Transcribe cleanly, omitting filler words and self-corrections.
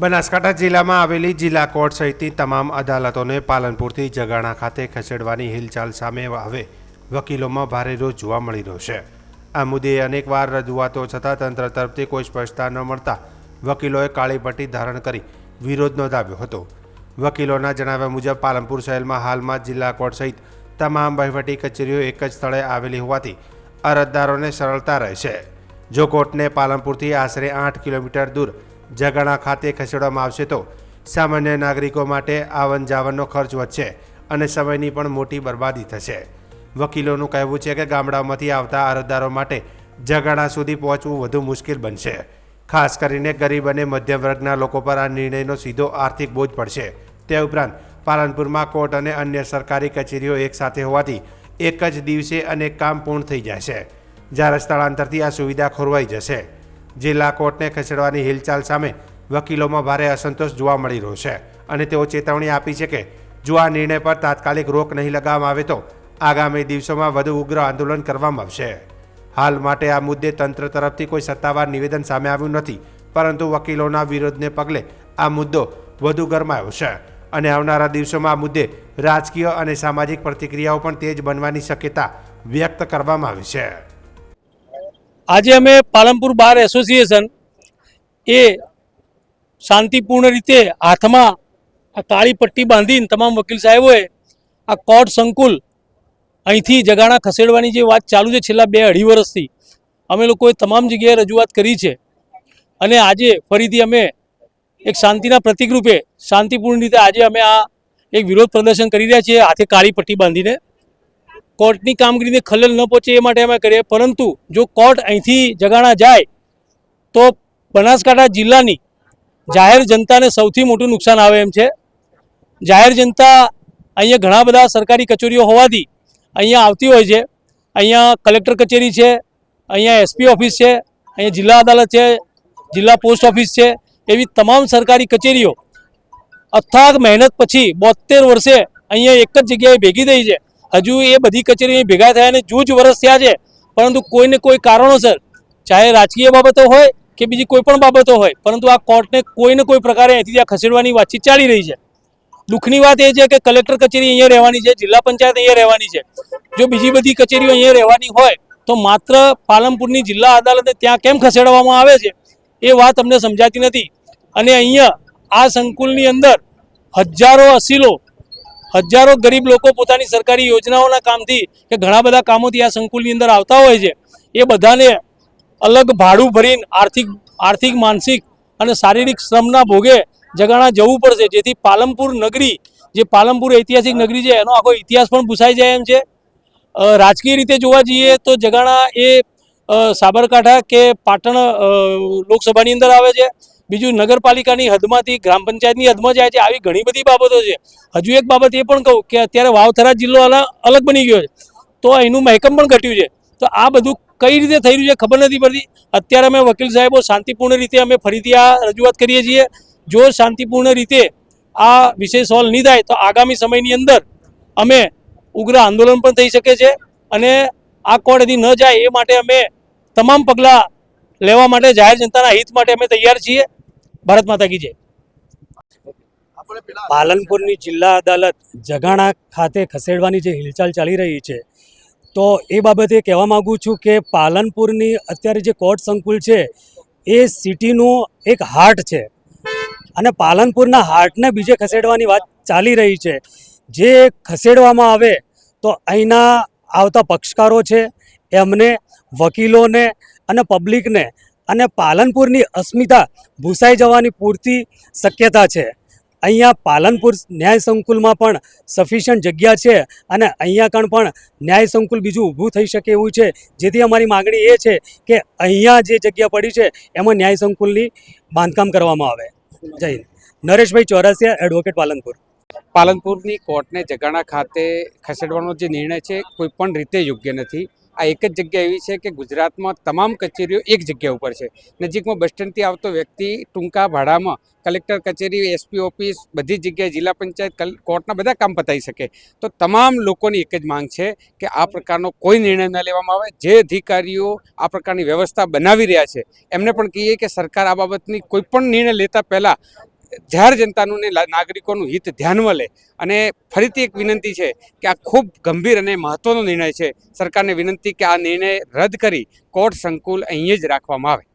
બનાસકાંઠા જિલ્લામાં આવેલી જિલ્લા કોર્ટ સહિતની તમામ અદાલતોને પાલનપુરથી જગાણા ખાતે ખસેડવાની હિલચાલ સામે હવે વકીલોમાં ભારે રોષ જોવા મળી રહ્યો છે। આ મુદ્દે અનેકવાર રજૂઆતો છતાં તંત્ર તરફથી કોઈ સ્પષ્ટતા ન મળતા વકીલોએ કાળી પટ્ટી ધારણ કરી વિરોધ નોંધાવ્યો હતો। વકીલોના જણાવ્યા મુજબ પાલનપુર શહેરમાં હાલમાં જિલ્લા કોર્ટ સહિત તમામ વહીવટી કચેરીઓ એક જ સ્થળે આવેલી હોવાથી અરજદારોને સરળતા રહેશે। જો કોર્ટને પાલનપુરથી આશરે 8 કિલોમીટર દૂર જગાણા ખાતે ખસેડવામાં આવશે તો સામાન્ય નાગરિકો માટે આવન જાવનનો ખર્ચ વધશે અને સમયની પણ મોટી બરબાદી થશે। વકીલોનું કહેવું છે કે ગામડાઓમાંથી આવતા અરજદારો માટે જગાણા સુધી પહોંચવું વધુ મુશ્કેલ બનશે। ખાસ કરીને ગરીબ અને મધ્યમ વર્ગના લોકો પર આ નિર્ણયનો સીધો આર્થિક બોજ પડશે। તે ઉપરાંત પાલનપુરમાં કોર્ટ અને અન્ય સરકારી કચેરીઓ એકસાથે હોવાથી એક જ દિવસે અનેક કામ પૂર્ણ થઈ જશે, જ્યારે સ્થળાંતરથી આ સુવિધા ખોરવાઈ જશે। જિલ્લા કોર્ટને ખસેડવાની હિલચાલ સામે વકીલોમાં ભારે અસંતોષ જોવા મળી રહ્યો છે અને તેઓ ચેતવણી આપી છે કે જો આ નિર્ણય પર તાત્કાલિક રોક નહીં લગાવવામાં આવે તો આગામી દિવસોમાં વધુ ઉગ્ર આંદોલન કરવામાં આવશે। હાલ માટે આ મુદ્દે તંત્ર તરફથી કોઈ સત્તાવાર નિવેદન સામે આવ્યું નથી, પરંતુ વકીલોના વિરોધને પગલે આ મુદ્દો વધુ ગરમાયો છે અને આવનારા દિવસોમાં આ મુદ્દે રાજકીય અને સામાજિક પ્રતિક્રિયાઓ પણ તેજ બનવાની શક્યતા વ્યક્ત કરવામાં આવી છે। આજે અમે પાલનપુર બાર એસોસિએશન એ શાંતિપૂર્ણ રીતે હાથમાં આ કાળી પટ્ટી બાંધીને તમામ વકીલ સાહેબોએ આ કોર્ટ સંકુલ અહીંથી જગાણા ખસેડવાની જે વાત ચાલુ છે છેલ્લા 2-2.5 વર્ષથી અમે લોકોએ તમામ જગ્યાએ રજૂઆત કરી છે અને આજે ફરીથી અમે એક શાંતિના પ્રતિક રૂપે શાંતિપૂર્ણ રીતે આજે અમે આ એક વિરોધ પ્રદર્શન કરી રહ્યા છીએ હાથે કાળી પટ્ટી બાંધીને। કોર્ટની કામગીરીને ખલેલ ન પહોંચે એ માટે અમે કરીએ, પરંતુ જો કોર્ટ અહીંથી જગાણા જાય તો બનાસકાંઠા જિલ્લાની જાહેર જનતાને સૌથી મોટું નુકસાન આવે એમ છે। જાહેર જનતા અહીંયા ઘણા બધા સરકારી કચેરીઓ હોવાથી અહીંયા આવતી હોય છે। અહીંયા કલેક્ટર કચેરી છે, અહીંયા એસપી ઓફિસ છે, અહીંયા જિલ્લા અદાલત છે, જિલ્લા પોસ્ટ ઓફિસ છે, એવી તમામ સરકારી કચેરીઓ અથાગ મહેનત પછી 72 વર્ષે અહીંયા એક જ જગ્યાએ ભેગી થઈ છે। હજુ એ બધી કચેરીઓ ભેગા થયા અને જૂજ વર્ષ થયા છે, પરંતુ કોઈને કોઈ કારણોસર ચાહે રાજકીય બાબતો હોય કે બીજી કોઈ પણ બાબતો હોય, પરંતુ આ કોર્ટને કોઈને કોઈ પ્રકારે અહીંથી ત્યાં ખસેડવાની વાતચીત ચાલી રહી છે। દુઃખની વાત એ છે કે કલેક્ટર કચેરી અહીંયા રહેવાની છે, જિલ્લા પંચાયત અહીંયા રહેવાની છે। જો બીજી બધી કચેરીઓ અહીંયા રહેવાની હોય તો માત્ર પાલનપુરની જિલ્લા અદાલતને ત્યાં કેમ ખસેડવામાં આવે છે એ વાત અમને સમજાતી નથી। અને અહીંયા આ સંકુલની અંદર હજારો ગરીબ લોકો પોતાની સરકારી યોજનાઓના કામથી કે ઘણા બધા કામોથી આ સંકુલની અંદર આવતા હોય છે। એ બધાને અલગ ભાડું ભરીને આર્થિક માનસિક અને શારીરિક શ્રમના ભોગે જગાણા જવું પડશે, જેથી પાલનપુર નગરી જે પાલનપુર ઐતિહાસિક નગરી છે એનો આખો ઇતિહાસ પણ ભૂસાઈ જાય એમ છે। રાજકીય રીતે જોવા જઈએ તો જગાણા એ સાબરકાંઠા કે પાટણ લોકસભાની અંદર આવે છે। બીજું નગરપાલિકાની હદમાંથી ગ્રામ પંચાયતની હદમાં જાય છે। આવી ઘણી બધી બાબતો છે। હજુ એક બાબત એ પણ કહું કે અત્યારે વાવથરા જિલ્લો અલગ બની ગયો છે, તો એનું મહેકમ પણ ઘટ્યું છે। તો આ બધું કઈ રીતે થઈ રહ્યું છે ખબર નથી પડતી। અત્યારે અમે વકીલ સાહેબો શાંતિપૂર્ણ રીતે અમે ફરીથી આ રજૂઆત કરીએ છીએ। જો શાંતિપૂર્ણ રીતે આ વિષય સોલ્વ નહીં થાય તો આગામી સમયની અંદર અમે ઉગ્ર આંદોલન પણ થઈ શકે છે અને આ કોર્ટ હજી ન જાય એ માટે અમે તમામ પગલાં લેવા માટે જાહેર જનતાના હિત માટે અમે તૈયાર છીએ। ભારત માતા કી જય। પાલનપુરની જિલ્લા અદાલત જગાણા ખાતે ખસેડવાની જે હિલચાલ ચાલી રહી છે, તો એ બાબતે કહેવા માગું છું કે પાલનપુરની અત્યારે જે કોર્ટ સંકુલ છે એ સિટીનું એક હાર્ટ છે અને પાલનપુરના હાર્ટને બીજે ખસેડવાની વાત ચાલી રહી છે। જે ખસેડવામાં આવે તો અહીંના આવતા પક્ષકારો છે એમને, વકીલોને અને પબ્લિકને અને પાલનપુરની અસ્મિતા ભૂસાઈ જવાની પૂરતી શક્યતા છે। અહીંયા પાલનપુર ન્યાય સંકુલમાં પણ સફિશિયન્ટ જગ્યા છે અને અહીંયા કણ પણ ન્યાય સંકુલ બીજું ઊભું થઈ શકે એવું છે, જેથી અમારી માગણી એ છે કે અહીંયા જે જગ્યા પડી છે એમાં ન્યાય સંકુલની બાંધકામ કરવામાં આવે। જય હિન્દ। નરેશભાઈ ચોરસિયા, એડવોકેટ, પાલનપુર। પાલનપુરની કોર્ટને જગાણા ખાતે ખસેડવાનો જે નિર્ણય છે કોઈ પણ રીતે યોગ્ય નથી। આ એક જ જગ્યા એવી છે કે ગુજરાતમાં તમામ કચેરીઓ એક જગ્યા ઉપર છે। નજીકમાં બસ સ્ટેન્ડથી આવતો વ્યક્તિ ટૂંકા ભાડામાં કલેક્ટર કચેરી, એસપી ઓફિસ, બધી જગ્યાએ જિલ્લા પંચાયત, કોર્ટના બધા કામ પતાવી શકે। તો તમામ લોકોની એક જ માંગ છે કે આ પ્રકારનો કોઈ નિર્ણય ન લેવામાં આવે। જે અધિકારીઓ આ પ્રકારની વ્યવસ્થા બનાવી રહ્યા છે એમને પણ કહીએ કે સરકાર આ બાબતની કોઈ પણ નિર્ણય લેતા પહેલાં જાહેર જનતાનું ને નાગરિકોનું હિત ધ્યાનમાં લે. અને ફરીથી એક વિનંતી છે કે આ ખૂબ ગંભીર અને મહત્ત્વનો નિર્ણય છે. સરકારને વિનંતી કે આ નિર્ણય રદ કરી કોર્ટ સંકુલ અહીં જ રાખવામાં આવે.